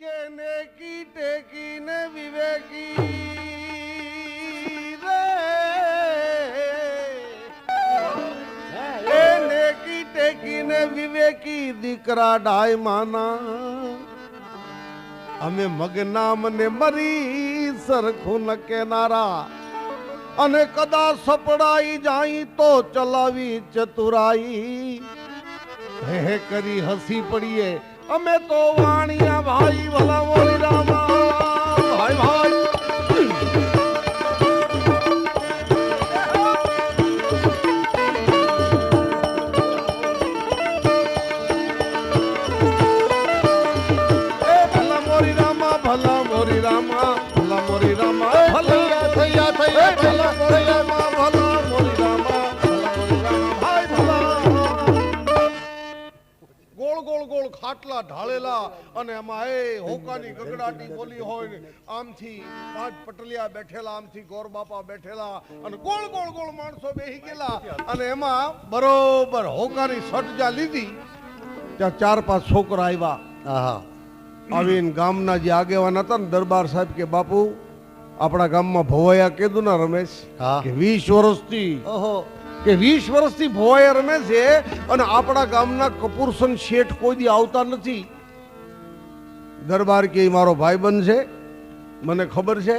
કે નેકી ટેકી ને વિવેકી રે એ નેકી ટેકી ને વિવેકી દીકરા ડાય માના અમે મગના મને મરી સરખું ન કેનારા અને કદાચ સપડાઈ જાય તો ચલાવી ચતુરાઈ હે કરી હસી પડીએ અમે તો વાણિયા ભાઈ ભલા મોરી રામા ભાઈ ભાઈ ભલા મોરી રામા ભલા મોરી રામા ભલા મોરી રામા ભલા થયા થયા ભલા મોરી રામા ભલા મોરી રામા ભલા મોરી રામા ભાઈ ભલા ગોળ ગોળ ગોળ ખાટલા ઢાળેલા અને એમાં એ હોકાની ગગડાટી બોલી હોય ને આમથી પાંચ પટલિયા બેઠેલા આમથી ગોર બાપા બેઠેલા અને ગોળ ગોળ ગોળ માણસો બેહી ગયેલા અને એમાં બરોબર હોકાની સટ જા લીધી ત્યાં ચાર પાંચ છોકરા આવ્યા આહા આવીને ગામના જે આગેવાન હતા ને દરબાર સાહેબ કે બાપુ આપણા ગામમાં ભવાયા કીધું ના રમેશ કે 20 વર્ષથી કે 20 વર્ષથી ભવાયા રમે છે અને આપણા ગામના કપૂરસન શેઠ કોઈ દી આવતા નથી. દરબાર કે મારો ભાઈબંધ છે, મને ખબર છે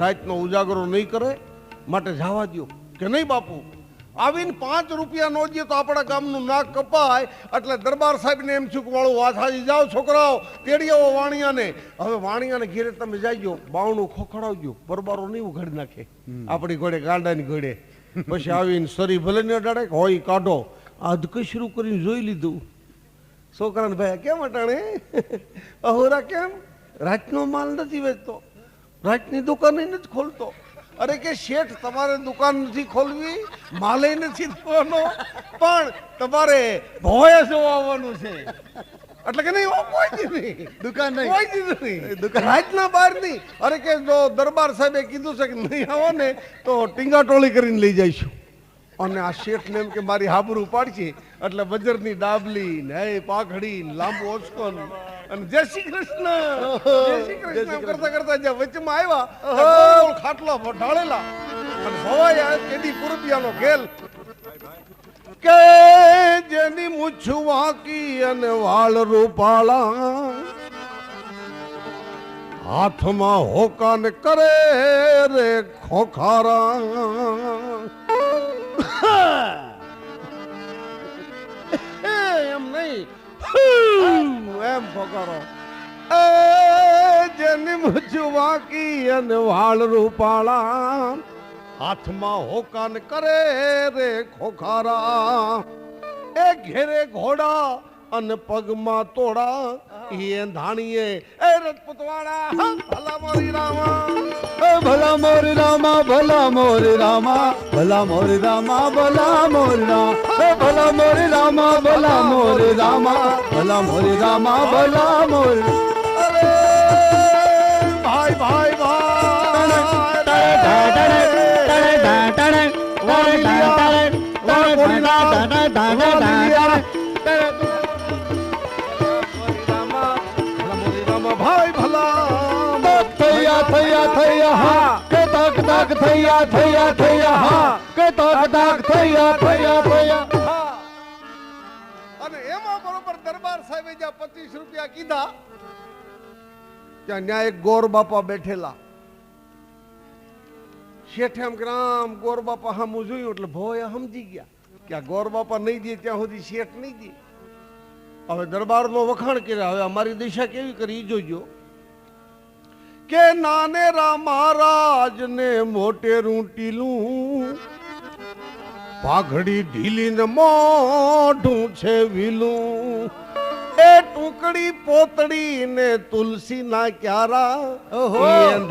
રાતનો ઉજાગરો નહીં કરે માટે જવા દો. કે નહીં બાપુ, આવીને 5 રૂપિયા નો દે તો આપણા ગામનું નાક કપાય. એટલે દરબાર સાહેબને એમ થયું કે વાળું વાછાજી જાઓ છોકરાઓ તેડી આવો વાણિયાને. હવે વાણિયાને ઘેરે તમે જાઈજો, બાવણું ખોખડાવજો, પરબારો નહીં ઉઘાડી નાખે આપણી ઘોડે ગાંડાની ઘોડે. પછી આવીને સરી ભલે ને અડાડે હોય કાઢો. અધકશરું કરીને જોઈ લીધું. છોકરાને ભાઈ કેમ અટાણે અહોરા કેમ રાતનો માલ નથી વેચતો, રાતની દુકાન નથી ખોલતો. અરે કે શેઠ તમારે દુકાન નથી ખોલવી, માલે નથી દેવાનો, પણ તમારે ભોયા જોવા આવવાનું છે. એટલે કે નહીં કોઈ નહીં દુકાન નહીં કોઈ દીધું નહીં દુકાન રાતના બહાર નહીં. અરે કે જો દરબાર સાહેબે કીધું છે કે નહીં આવો ને તો ટીંગાટોળી કરીને લઈ જઈશું. અને આ શેઠને એમ કે મારી હાબરું પાડશે એટલે વજરની ડાબલી ને પાઘડી ને લાંબુ ઓછકો અને જય શ્રી કૃષ્ણ જય શ્રી કૃષ્ણ કરતા કરતા જ્યાં વચમાં આવ્યા ખાટલા ઢાળેલા અને ભવાય કેદી પૂરબિયાનો ખેલ કે જેની મૂછ વાંકી અને વાળ રૂપાળા હાથમાં હોકા ને કરે રે ખોખારા. એમ નહીં એમ ખોખારો. જેની મૂછ વાંકી અને વાળ રૂપાળા હાથમાં હોકાન કરે રે ખોખારા. એ ઘેરે ઘોડા અને પગમાં તોડા એ ધાણીએ એ રજપૂતવાળા ભલા મોરી રામા ભલા મોરી રામા ભલા મોરી રામા ભલા મોરી રામા ભલા મોરી રામા ભલા મોરી રામા ભલા મોરી રામા ભલા મોરી રામા ભલા મોરી. અરે ભાઈ ભાઈ ભાઈ ભલા થયા થયા થયા હા કે તક તક થયા થયા થયા હા કે તક તક થયા થયા થયા. અને એમાં બરોબર દરબાર સાહેબે જ્યાં 25 રૂપિયા કીધા ત્યાં ન્યા એક ગોર બાપા બેઠેલા. શેઠે એમ કે રામ ગોર બાપા હામું જોયું એટલે ભોયા સમજી ગયા કે આ ગોર બાપા નહીં દે ત્યાં સુધી શેઠ નહીં દે. હવે દરબારનો વખાણ કર્યા. હવે અમારી દિશા કેવી કરી જોજો કે નાનેરા મહારાજ ને મોટેરું ટીલું પાઘડી ઢીલી ને મોઢું છે વિલું. એ ટુકડી પોતડી ને તુલસી ના ક્યારા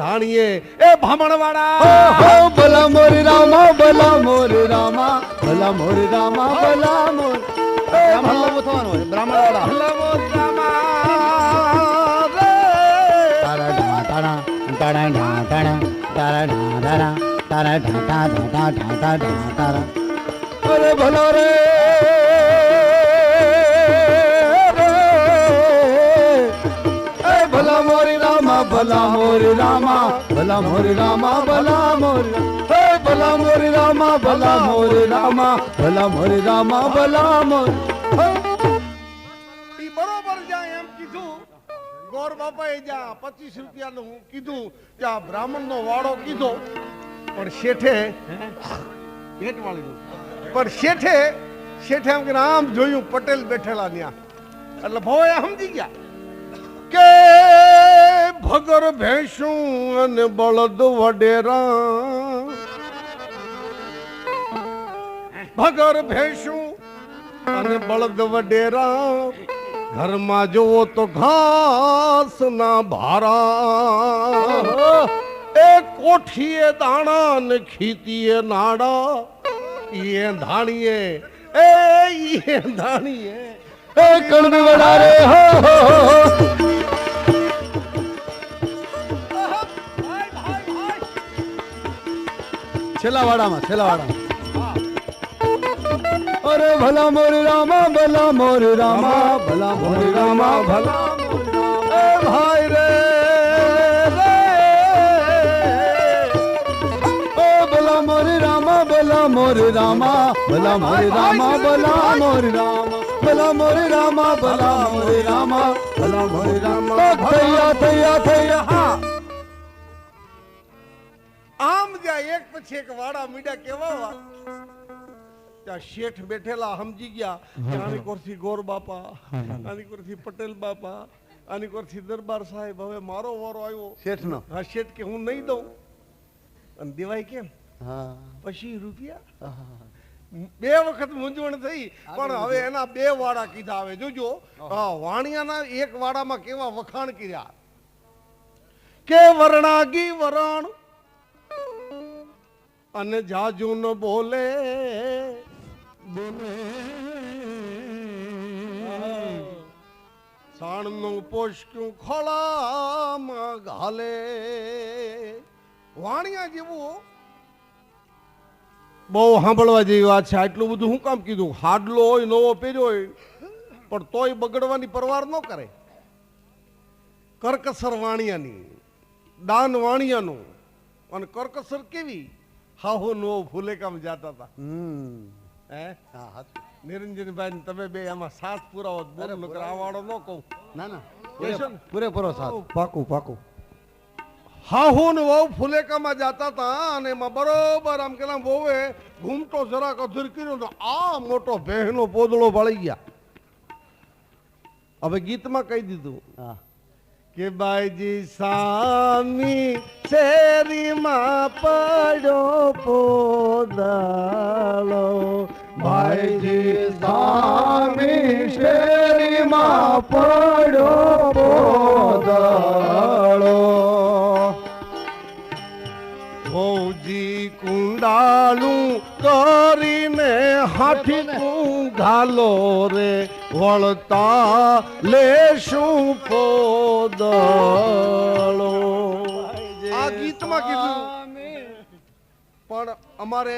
ધાણીએ એ ભામણવાળા ભલા મોરી રામા ભલા મોરી રામા ભલા મોરી રામા ભલા મોરી બ્રાહ્મણવાળા ભલા મોરી રામા અરે ભલો રે ભલા મોરી રામા ભલા મોરી રામા ભલા મોરી રામા ભલા મોરી હે ભલા મોરી રામા ભલા મોરી રામા ભલા મોરી રામા ભલા મોરી ઈ બરોબર જ્યાં એમ કીધું ગોર બાપાએ જ્યાં 25 રૂપિયાનું કીધું ત્યાં બ્રાહ્મણનો વાડો કીધો પણ શેઠે પેટ વાળી પણ શેઠે એમ કે આમ જોયું પટેલ બેઠેલા ત્યાં એટલે ભોય સમજી ગયા કે ભગર ભેંસું અને બળદ વડેરા ભગર ભેંસું અને બળદ વડેરા ઘરમાં જોવો તો ઘાસ ના ભારા એ કોઠીએ દાણા ને ખીતીએ નાડા ઈએ ધાણીએ એ કણબી વડા રે હો છેલ્લા વાડામાં અરે ભલા મોરી રામા ભલા મોરી રામા ભલા મોરી રામા ભલા એ ભાઈ રે ઓ ભલા મોરી રામા ભલા મોરી રામા ભલા મોરી રામા ભલા મોરી રામા ભલા મોરી રામા ભલા મોરી રામા ભલા મોરી રામા થયા હા આમ જ્યાં એક પછી એક વાડા મીડા કેવા ત્યાં શેઠ બેઠેલા સમજી ગયા કે આની કોરથી ગોર બાપા આની કોરથી પટેલ બાપા આની કોરથી દરબાર સાહેબ હવે મારો વારો આવ્યો શેઠનો હા શેઠ કે હું નહીં દઉં અને દેવાય કેમ હા પછી રૂપિયા બે વખત મૂંઝવણ થઈ પણ હવે એના બે વાડા કીધા આવે જોજો વાણિયાના એક વાડામાં કેવા વખાણ કર્યા કે વરણાગી વરણ અને જાજુ ન બોલે સાણનું પોષક્યું ખોળામાં ઘાલે વાણિયા જેવું બહુ સાંભળવા જેવી વાત છે આટલું બધું હું કામ કીધું હાડલો હોય નવો પહેર્યો હોય પણ તોય બગડવાની પરવાર ન કરે કરકસર વાણિયાની દાન વાણિયાનું અને કરકસર કેવી હાહો નો ફૂલે કામ જાતા હતા હે નિરંજનભાઈ તમે બે આમાં સાથ પુરાવો બોલો નકર આ વાળો ન કહું ના પૂરેપૂરો સાથ પાકું હાહુ ને વહુ ફુલેકામાં જાતા હતા અને એમાં બરોબર આમ કે વહુએ ઘૂમટો જરાક અધૂર કર્યો તો આ મોટો ભેહનો પોદળો ભળી ગયા હવે ગીતમાં કહી દીધું કે બાઈજી સામી શેરીમાં પડ્યો પોદળો ભાઈજી સામી શેરીમાં પડ્યો પોદળો ભૌજી કુંડાલું કરીને હાથી ઘાલો રે વળતા લેશું પોદળો આ ગીતમાં કીધું પણ અમારે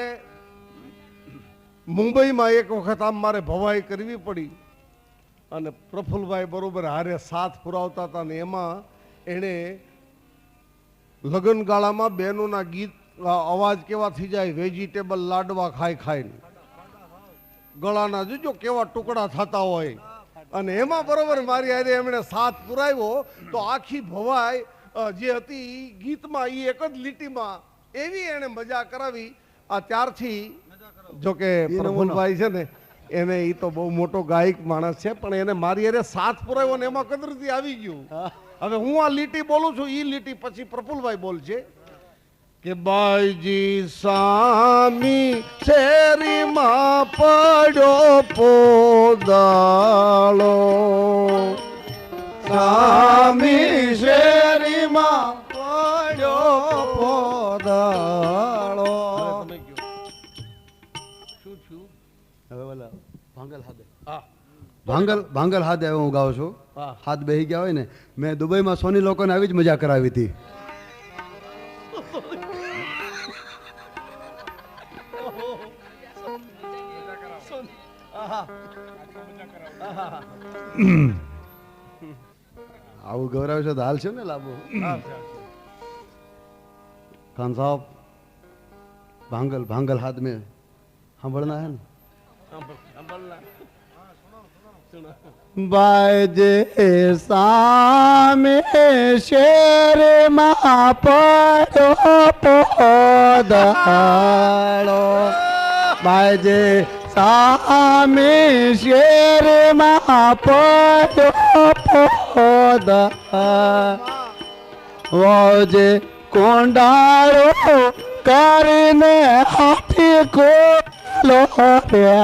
મુંબઈમાં એક વખત આમ મારે ભવાઈ કરવી પડી અને પ્રફુલભાઈ બરોબર હારે સાથ પુરાવતા હતા ને એમાં એણે લગ્ન ગાળામાં બહેનોના ગીત અવાજ કેવા થઈ જાય વેજીટેબલ લાડવા ખાઈને ગળાના જોજો કેવા ટુકડા થતા હોય અને એમાં બરોબર મારી હારે એમણે સાથ પુરાવ્યો તો આખી ભવાઈ જે હતી ગીતમાં એ એક જ લીટીમાં એવી એણે મજા કરાવી આ ત્યારથી જો કે પ્રફુલભાઈ છે ને એને એ તો બહુ મોટો ગાયક માણસ છે પણ એને મારી હારે સાથ પુરાવ્યો ને એમાં કદરથી આવી ગયું હવે હું આ લીટી બોલું છું ઈ લીટી પછી પ્રફુલભાઈ બોલશે કે બાઈજી સામી શેરીમાં પડ્યો પોદળો સામી શેરીમાં પડ્યો પોદળો શું થયું હવે બોલા ભાંગલ હાથે હું ગાઉં છું હાથ બેહી ગયા હોય ને મેં દુબઈમાં સોની લોકોને આવી જ મજા કરાવી હતી આવું ગૌરવ છે તો હાલ છે ને લાભો खान साहब भांगल भांगल हाथ में संभलना है ना बाजे सामे शेर पड़ो पोदाड़ो बाजे सामे शेर पड़ो पोदाड़ो जे कोंडारो करने हाथी को लोरे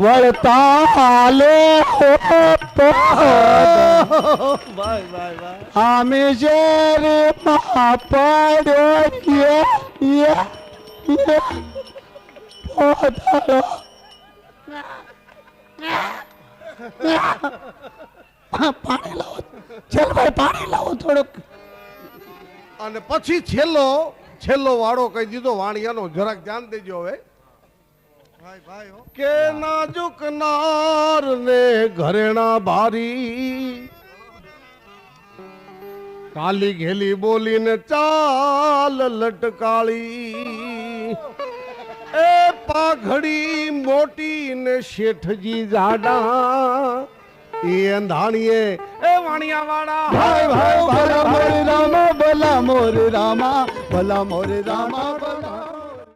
वळता आले हो आम्ही शेर पडो ये पोदारो पाणी लाવો ચલ ભાઈ પાણી લાવો થોડુંક અને પછી છેલ્લો વાળો કહી દીધો વાણિયાનો જરાક ધ્યાન દેજો હવે કે નાજુક નાર ને ઘરેણા ભારી કાલી ઘેલી બોલીને ચાલ લટકાળી એ પાઘડી મોટી ને શેઠજી જાડા એ અંધાણીએ એ વાણિયા વાળા ભાઈ ભાઈ ભલા મોર રામા ભલા મોર રામા ભલા મોર રામા